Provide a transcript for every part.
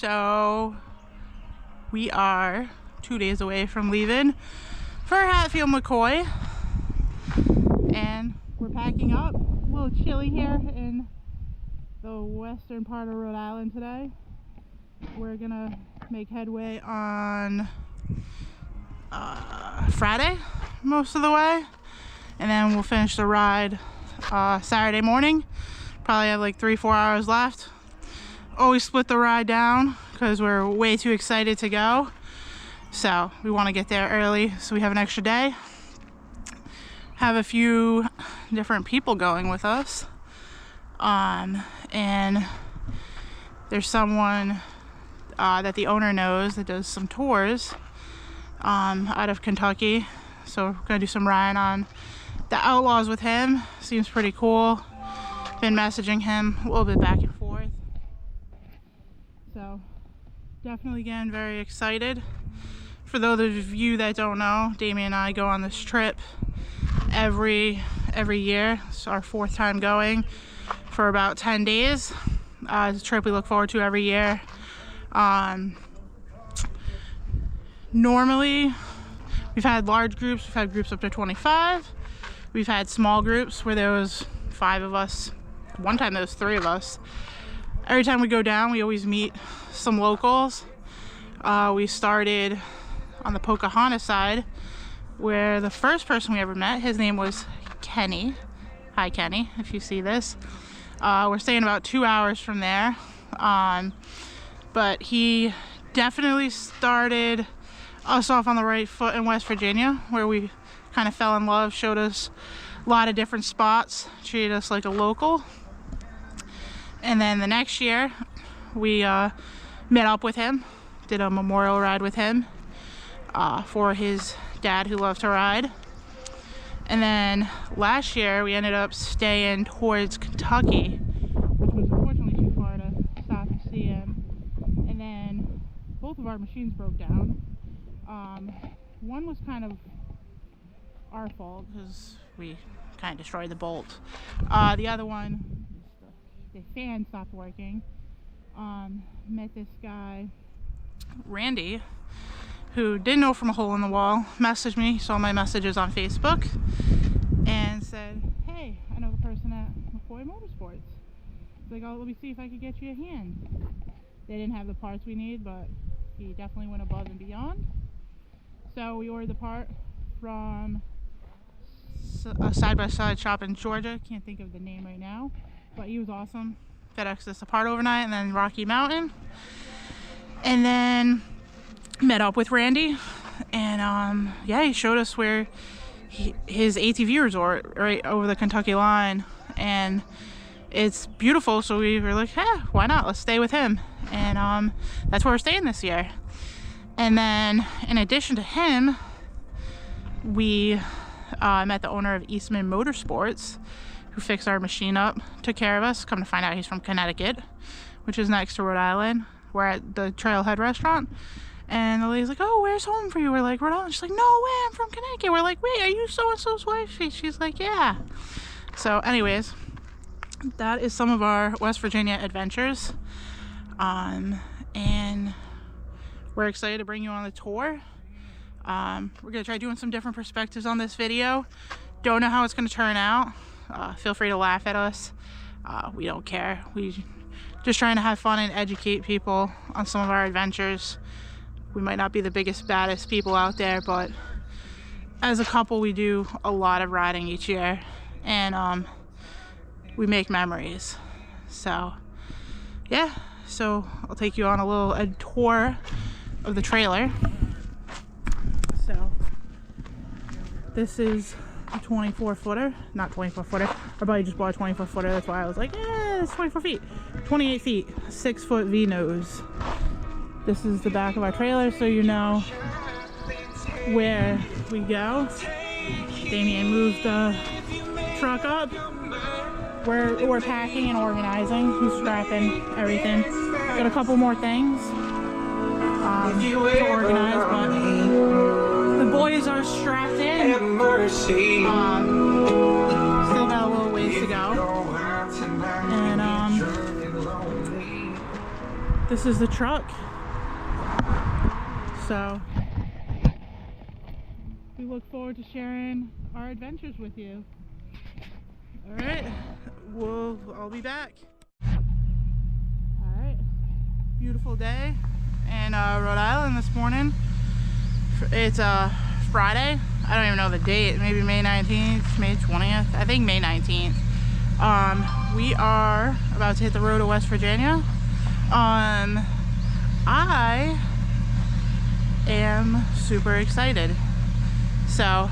So we are 2 days away from leaving for Hatfield McCoy, and we're packing up. A little chilly here in the western part of Rhode Island today. We're gonna make headway on Friday most of the way, and then we'll finish the ride Saturday morning. Probably have like 3-4 hours left. Always split the ride down because we're way too excited to go, so we want to get there early so we have an extra day. Have a few different people going with us, and there's someone that the owner knows that does some tours out of Kentucky, so we're gonna do some riding on the Outlaws with him. Seems pretty cool. Been messaging him a little bit back and forth, so definitely getting very excited. For those of you that don't know, Damien and I go on this trip every year. It's our 4th time going for about 10 days. It's a trip we look forward to every year. Normally we've had large groups, we've had groups up to 25. We've had small groups where there was 5 of us. One time there was 3 of us. Every time we go down, we always meet some locals. We started on the Pocahontas side, where the first person we ever met, his name was Kenny. Hi Kenny, if you see this. We're staying about 2 hours from there. But he definitely started us off on the right foot in West Virginia, where we kind of fell in love, showed us a lot of different spots, treated us like a local. And then the next year we met up with him, did a memorial ride with him for his dad who loved to ride. And then last year we ended up staying towards Kentucky, which was unfortunately too far to stop and see him. And then both of our machines broke down. One was kind of our fault because we kind of destroyed the bolt. The other one, the fan stopped working. Met this guy, Randy, who didn't know from a hole in the wall, messaged me, saw my messages on Facebook, and said, hey, I know the person at McCoy Motorsports. He's like, oh, let me see if I could get you a hand. They didn't have the parts we need, but he definitely went above and beyond. So we ordered the part from a side-by-side shop in Georgia. Can't think of the name right now, but he was awesome. FedExed us the part overnight, and then Rocky Mountain. And then met up with Randy, and yeah, he showed us where his ATV resort right over the Kentucky line, and it's beautiful. So we were like, hey, why not, let's stay with him. And that's where we're staying this year. And then in addition to him, we met the owner of Eastman Motorsports, who fixed our machine up, took care of us. Come to find out, he's from Connecticut, which is next to Rhode Island. We're at the Trailhead restaurant, and the lady's like, oh, where's home for you? We're like, Rhode Island. She's like, no way, I'm from Connecticut. We're like, wait, are you so-and-so's wife? She's like, yeah. So anyways, that is some of our West Virginia adventures, and we're excited to bring you on the tour. We're gonna try doing some different perspectives on this video. Don't know how it's gonna turn out. Feel free to laugh at us. We don't care. We just trying to have fun and educate people on some of our adventures. We might not be the biggest, baddest people out there, but as a couple we do a lot of riding each year, and we make memories. So yeah, so I'll take you on a tour of the trailer. So this is a 24-footer, not 24-footer. Our buddy just bought a 24-footer. That's why I was like, yeah, it's 24 feet, 28 feet, 6-foot V-nose. This is the back of our trailer, so you know where we go. Damien moved the truck up. We're packing and organizing. He's strapping everything. Got a couple more things to organize, but the boys are strapped in. Still got a little ways to go. And This is the truck. So we look forward to sharing our adventures with you. All right, I'll be back. All right, beautiful day in Rhode Island this morning. It's Friday. I don't even know the date. Maybe May 19th, May 20th. I think May 19th. We are about to hit the road to West Virginia. I am super excited. So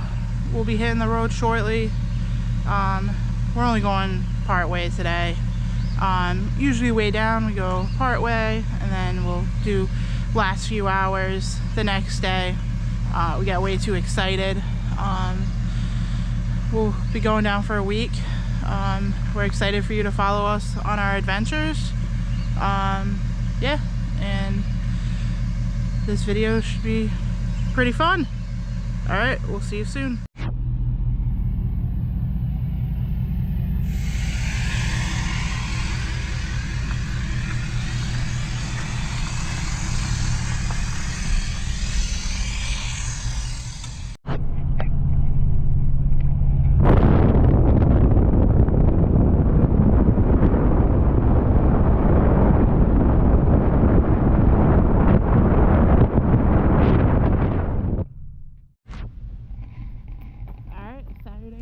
we'll be hitting the road shortly. We're only going part way today. Usually way down we go part way, and then we'll do last few hours the next day. We got way too excited. We'll be going down for a week. We're excited for you to follow us on our adventures. Yeah, and this video should be pretty fun. All right, we'll see you soon.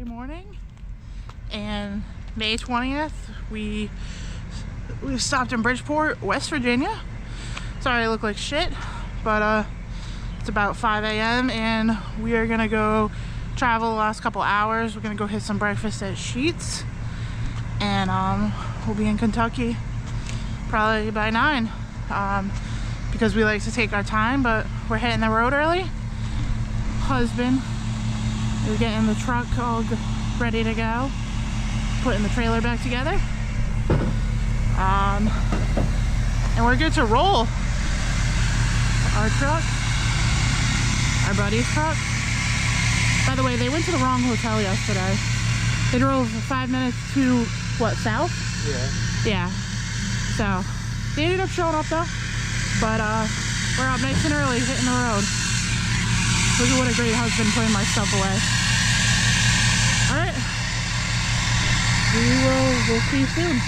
Morning, and May 20th we stopped in Bridgeport, West Virginia. Sorry I look like shit, but it's about 5 a.m. and we are gonna go travel the last couple hours. We're gonna go hit some breakfast at Sheetz, and we'll be in Kentucky probably by 9, because we like to take our time, but we're hitting the road early. Husband is getting the truck all ready to go, putting the trailer back together, and we're good to roll. Our truck, our buddy's truck. By the way, they went to the wrong hotel yesterday. They drove 5 minutes to what, south? Yeah. So they ended up showing up though, but we're up nice and early, hitting the road. Look at what a great husband, putting my stuff away. All right, we'll see you soon.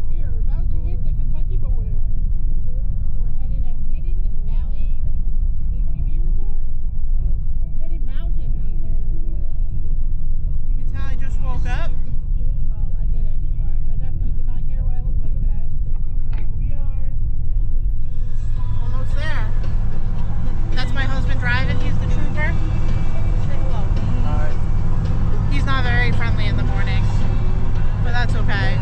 We are about to hit the Kentucky border. We're heading to Hidden Valley ATV Resort. Hidden Mountain ATV Resort. You can tell I just woke up. Well, I didn't, but I definitely did not care what I looked like today. We are almost there. That's my husband driving. He's the trooper. Say hello. Hi. He's not very friendly in the morning, but that's okay.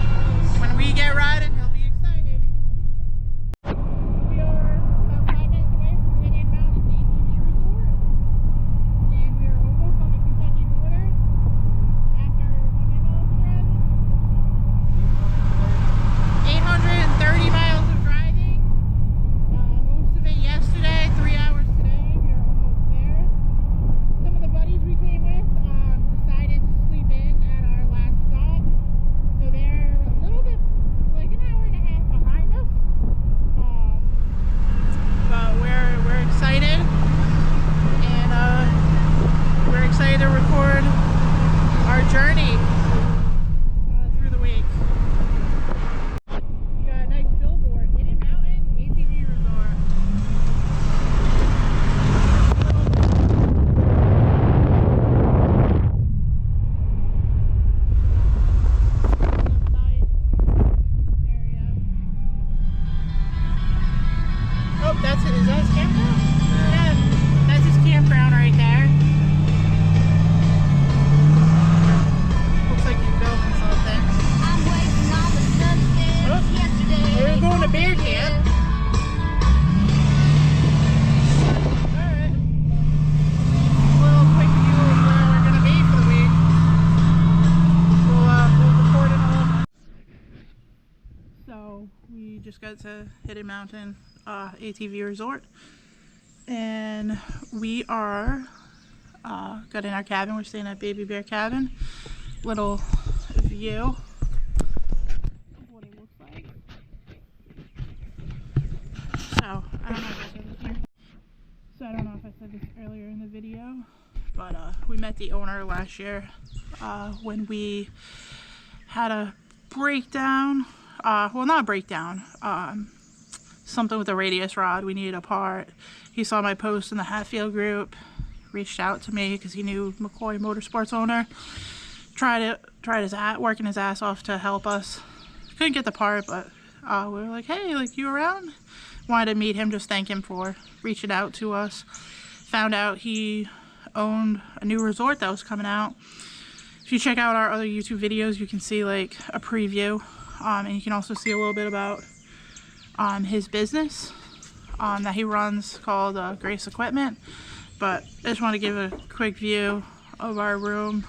When we get riding, he'll be excited. We are about 5 minutes away from Hidden Mountain ATV Resort, and we are almost on the Kentucky border. After how many miles of driving? 830 miles of driving. Most of it yesterday, 3 hours today. We are almost there. Some of the buddies we came with decided to sleep in at our last stop, so they're a little bit, like an hour and a half behind us. But we're excited, and we're excited to record our journey through the week. We got a nice billboard, Hidden Mountain ATV Resort. Oh, that's it. Is that his campground? Yeah, that's his campground right there. Looks like he's building something. I'm waiting on the sunset yesterday. We're going to bear camp. Alright. A little quick view of where we're going to be for the week. We'll record in a little bit. So, we just got to Hidden Mountain ATV Resort, and we are got in our cabin. We're staying at Baby Bear Cabin. Little view of what it looks like. if I said this earlier in the video, but we met the owner last year when we had a breakdown. Well, not a breakdown. Something with the radius rod. We needed a part. He saw my post in the Hatfield group, reached out to me because he knew McCoy Motorsports owner. Working his ass off to help us. Couldn't get the part, but we were like, hey, like, you around? Wanted to meet him, just thank him for reaching out to us. Found out he owned a new resort that was coming out. If you check out our other YouTube videos, you can see like a preview, and you can also see a little bit about his business that he runs called Grace Equipment. But I just want to give a quick view of our room.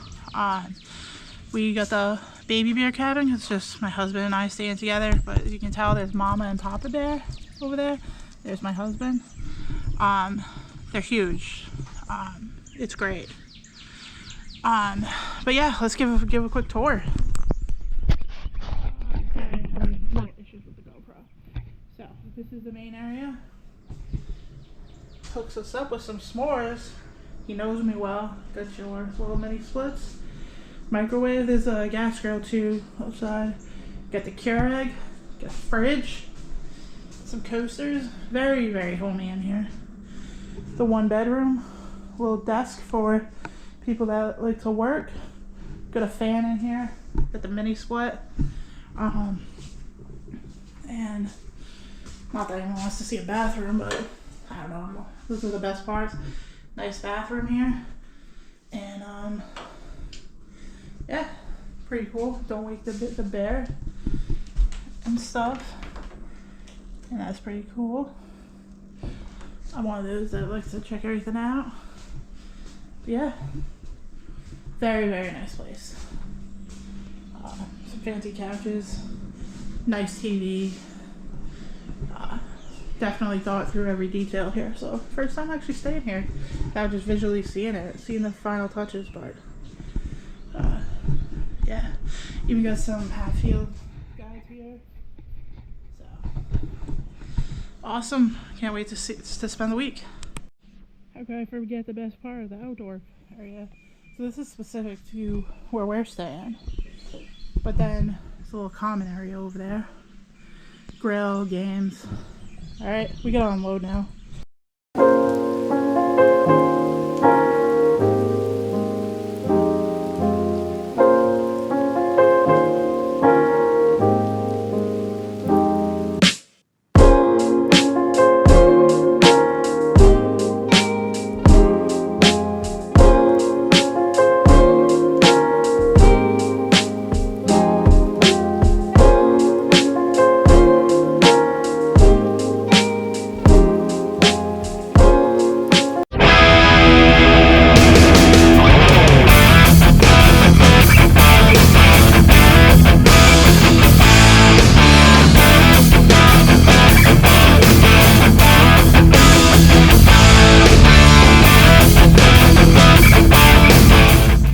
We got the baby bear cabin. It's just my husband and I staying together, but as you can tell, there's Mama and Papa Bear over there. There's my husband. They're huge. It's great. But yeah, let's give a quick tour. Issues with the GoPro. So this is the main area. Hooks us up with some s'mores. He knows me well. Got your little mini splits. Microwave. There's a gas grill too outside. Got the Keurig. Got a fridge. Some coasters. Very, very homey in here. The 1-bedroom. Little desk for people that like to work. Got a fan in here. Got the mini split. And not that anyone wants to see a bathroom, but I don't know. Those are the best parts. Nice bathroom here. And yeah, pretty cool. Don't wake the bear and stuff. And that's pretty cool. I'm one of those that likes to check everything out. But yeah, very, very nice place. Some fancy couches, nice TV. Definitely thought through every detail here. So first time actually staying here, not just visually seeing the final touches, but yeah, even got some Hatfield guys here. So awesome! Can't wait to spend the week. How could I forget the best part of the outdoor area? So this is specific to where we're staying, but then there's a little common area over there. Grill, games. All right, we gotta unload now.